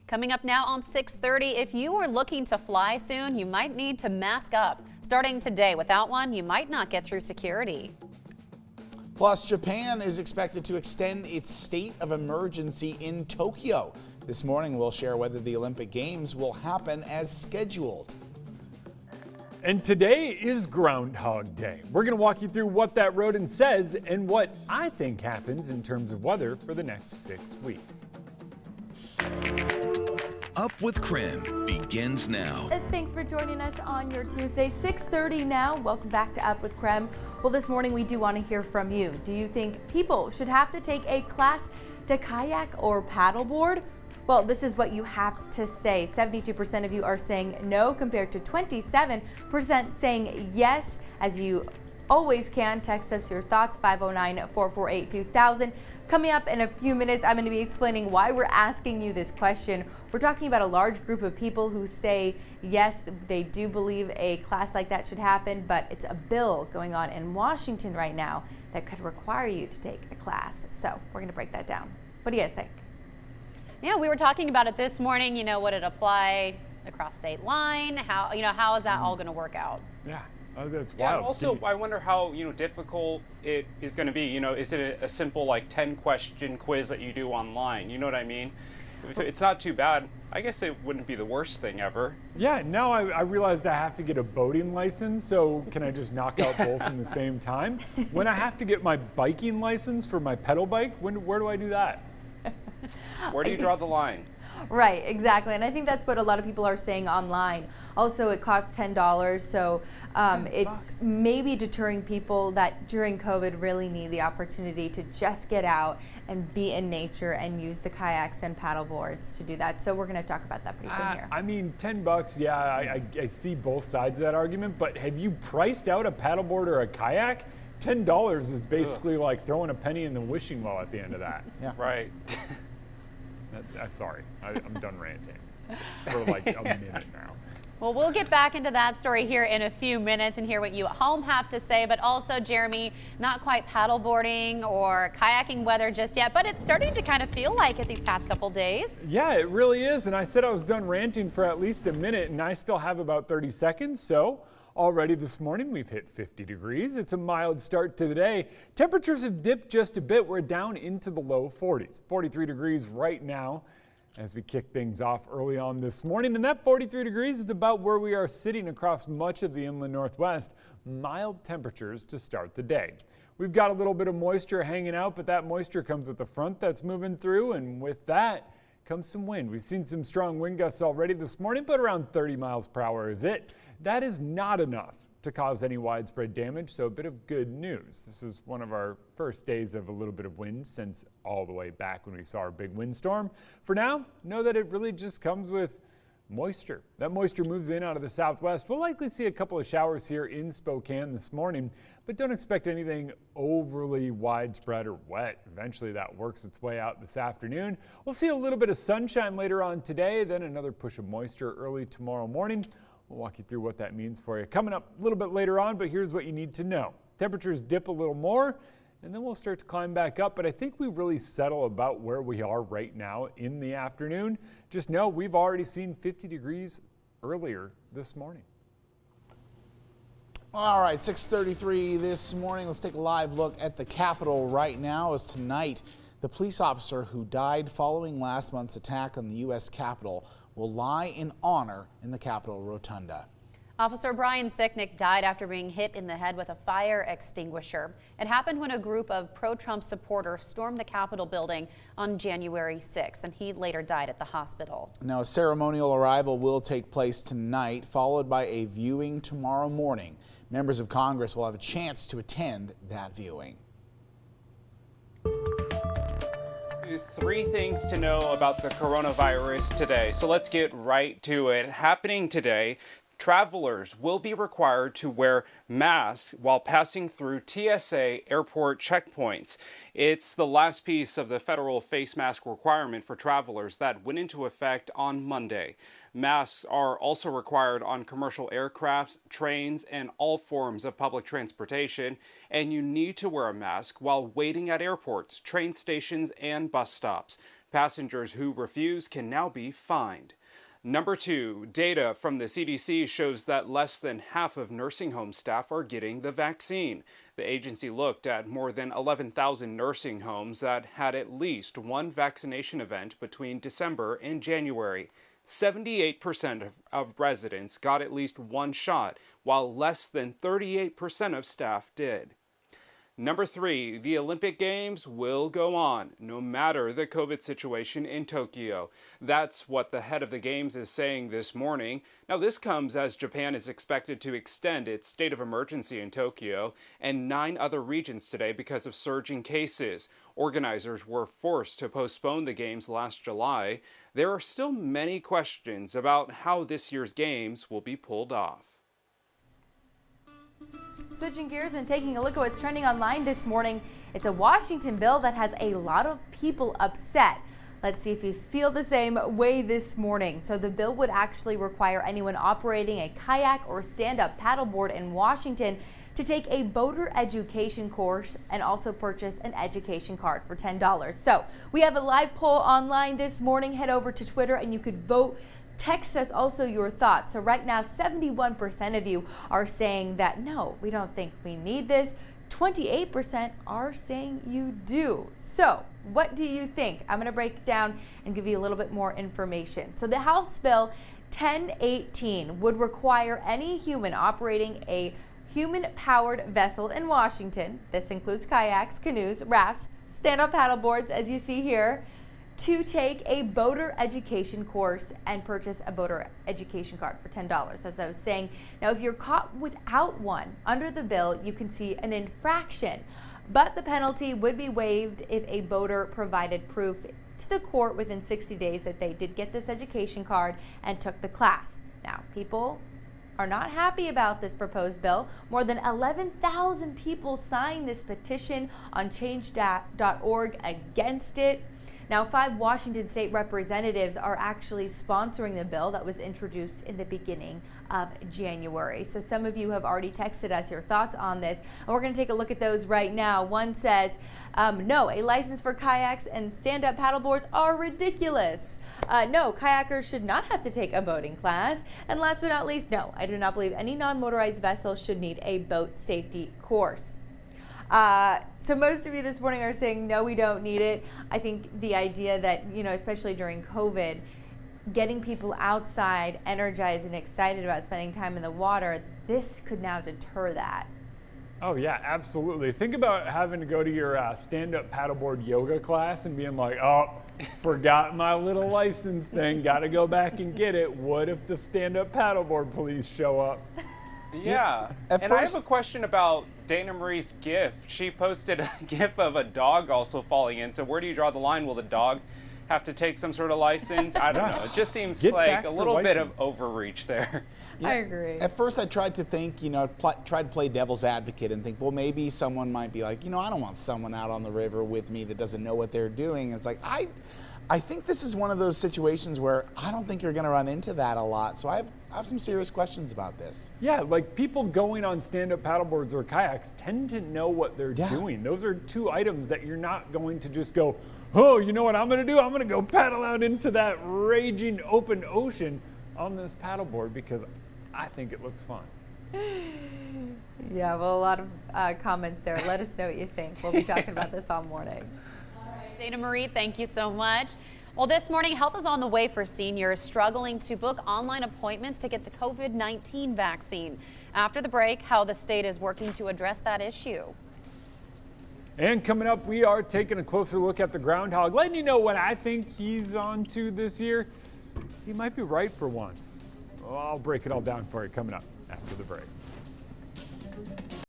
Coming up now on 6:30, if you are looking to fly soon, you might need to mask up. Starting today, without one, you might not get through security. Plus, Japan is expected to extend its state of emergency in Tokyo. This morning, we'll share whether the Olympic Games will happen as scheduled. And today is Groundhog Day. We're going to walk you through what that rodent says and what I think happens in terms of weather for the next 6 weeks. Up with KREM begins now. Thanks for joining us on your Tuesday, 6:30 now. Welcome back to Up with KREM. Well, this morning we do want to hear from you. Do you think people should have to take a class to kayak or paddleboard? Well, this is what you have to say. 72% of you are saying no, compared to 27% saying yes. As you always can, text us your thoughts, 509-448-2000. Coming up in a few minutes, I'm going to be explaining why we're asking you this question. We're talking about a large group of people who say yes, they do believe a class like that should happen, but it's a bill going on in Washington right now that could require you to take a class. So we're going to break that down. What do you guys think? Yeah, we were talking about it this morning. Would it apply across state line? How is that all going to work out? Yeah. Oh, that's wild. Yeah, also, I wonder how difficult it is going to be. Is it a simple 10-question quiz that you do online? You know what I mean? If it's not too bad, I guess it wouldn't be the worst thing ever. Yeah, now I realized I have to get a boating license, so can I just knock out both in the same time? When I have to get my biking license for my pedal bike, where do I do that? Where do you draw the line? Right, exactly. And I think that's what a lot of people are saying online. Also, it costs $10, so it's maybe deterring people that during COVID really need the opportunity to just get out and be in nature and use the kayaks and paddle boards to do that. So we're going to talk about that pretty soon here. I mean, $10, yeah, I see both sides of that argument, but have you priced out a paddleboard or a kayak? $10 is basically like throwing a penny in the wishing well at the end of that. Yeah. Right. Sorry, I'm done ranting for a minute now. Well, we'll get back into that story here in a few minutes and hear what you at home have to say. But also, Jeremy, not quite paddleboarding or kayaking weather just yet, but it's starting to kind of feel like it these past couple days. Yeah, it really is. And I said I was done ranting for at least a minute, and I still have about 30 seconds. So already this morning, we've hit 50 degrees. It's a mild start to the day. Temperatures have dipped just a bit. We're down into the low 40s. 43 degrees right now as we kick things off early on this morning. And that 43 degrees is about where we are sitting across much of the inland northwest. Mild temperatures to start the day. We've got a little bit of moisture hanging out, but that moisture comes with the front that's moving through, and with that comes some wind. We've seen some strong wind gusts already this morning, but around 30 miles per hour is it. That is not enough to cause any widespread damage, so a bit of good news. This is one of our first days of a little bit of wind since all the way back when we saw our big windstorm. For now, know that it really just comes with moisture. That moisture moves in out of the southwest. We'll likely see a couple of showers here in Spokane this morning, but don't expect anything overly widespread or wet. Eventually that works its way out this afternoon. We'll see a little bit of sunshine later on today, then another push of moisture early tomorrow morning. We'll walk you through what that means for you coming up a little bit later on, but here's what you need to know. Temperatures dip a little more, and then we'll start to climb back up, but I think we really settle about where we are right now in the afternoon. Just know we've already seen 50 degrees earlier this morning. All right, 6:33 this morning. Let's take a live look at the Capitol right now, as tonight the police officer who died following last month's attack on the U.S. Capitol will lie in honor in the Capitol Rotunda. Officer Brian Sicknick died after being hit in the head with a fire extinguisher. It happened when a group of pro-Trump supporters stormed the Capitol building on January 6th, and he later died at the hospital. Now, a ceremonial arrival will take place tonight, followed by a viewing tomorrow morning. Members of Congress will have a chance to attend that viewing. Three things to know about the coronavirus today. So let's get right to it. Happening today, travelers will be required to wear masks while passing through TSA airport checkpoints. It's the last piece of the federal face mask requirement for travelers that went into effect on Monday. Masks are also required on commercial aircrafts, trains, and all forms of public transportation, and you need to wear a mask while waiting at airports, train stations, and bus stops. Passengers who refuse can now be fined. Number 2, data from the CDC shows that less than half of nursing home staff are getting the vaccine. The agency looked at more than 11,000 nursing homes that had at least one vaccination event between December and January. 78% of residents got at least one shot, while less than 38% of staff did. Number 3, the Olympic Games will go on, no matter the COVID situation in Tokyo. That's what the head of the Games is saying this morning. Now, this comes as Japan is expected to extend its state of emergency in Tokyo and 9 other regions today because of surging cases. Organizers were forced to postpone the Games last July. There are still many questions about how this year's Games will be pulled off. Switching gears and taking a look at what's trending online this morning, it's a Washington bill that has a lot of people upset. Let's see if you feel the same way this morning. So the bill would actually require anyone operating a kayak or stand-up paddleboard in Washington to take a boater education course and also purchase an education card for $10. So we have a live poll online this morning. Head over to Twitter and you could vote. Text us also your thoughts. So right now, 71% of you are saying that no, we don't think we need this. 28% are saying you do. So what do you think? I'm going to break it down and give you a little bit more information. So the House Bill 1018 would require any human operating a human-powered vessel in Washington, this includes kayaks, canoes, rafts, stand-up paddleboards, as you see here, to take a boater education course and purchase a boater education card for $10, as I was saying. Now, if you're caught without one under the bill, you can see an infraction, but the penalty would be waived if a boater provided proof to the court within 60 days that they did get this education card and took the class. Now, people are not happy about this proposed bill. More than 11,000 people signed this petition on change.org against it. Now, 5 Washington state representatives are actually sponsoring the bill that was introduced in the beginning of January. So some of you have already texted us your thoughts on this, and we're going to take a look at those right now. One says, no, a license for kayaks and stand-up paddleboards are ridiculous. No, kayakers should not have to take a boating class. And last but not least, no, I do not believe any non-motorized vessel should need a boat safety course. So most of you this morning are saying, no, we don't need it. I think the idea that, especially during COVID, getting people outside, energized and excited about spending time in the water, this could now deter that. Oh yeah, absolutely. Think about having to go to your stand-up paddleboard yoga class and being like, oh, forgot my little license thing, got to go back and get it. What if the stand-up paddleboard police show up? Yeah, and I have a question about Dana Marie's GIF. She posted a GIF of a dog also falling in. So where do you draw the line? Will the dog have to take some sort of license? I don't know. It just seems like a little bit of overreach there. I agree. At first I tried to think, tried to play devil's advocate and think, well, maybe someone might be like, I don't want someone out on the river with me that doesn't know what they're doing. And it's like, I think this is one of those situations where I don't think you're going to run into that a lot. So I have some serious questions about this. Yeah, like people going on stand-up paddleboards or kayaks tend to know what they're doing. Those are 2 items that you're not going to just go, oh, you know what I'm going to do? I'm going to go paddle out into that raging open ocean on this paddleboard because I think it looks fun. Yeah, well, a lot of comments there. Let us know what you think. We'll be talking about this all morning. Dana Marie, thank you so much. Well, this morning, help is on the way for seniors struggling to book online appointments to get the COVID-19 vaccine. After the break, how the state is working to address that issue. And coming up, we are taking a closer look at the groundhog, letting you know what I think he's on to this year. He might be right for once. Well, I'll break it all down for you coming up after the break.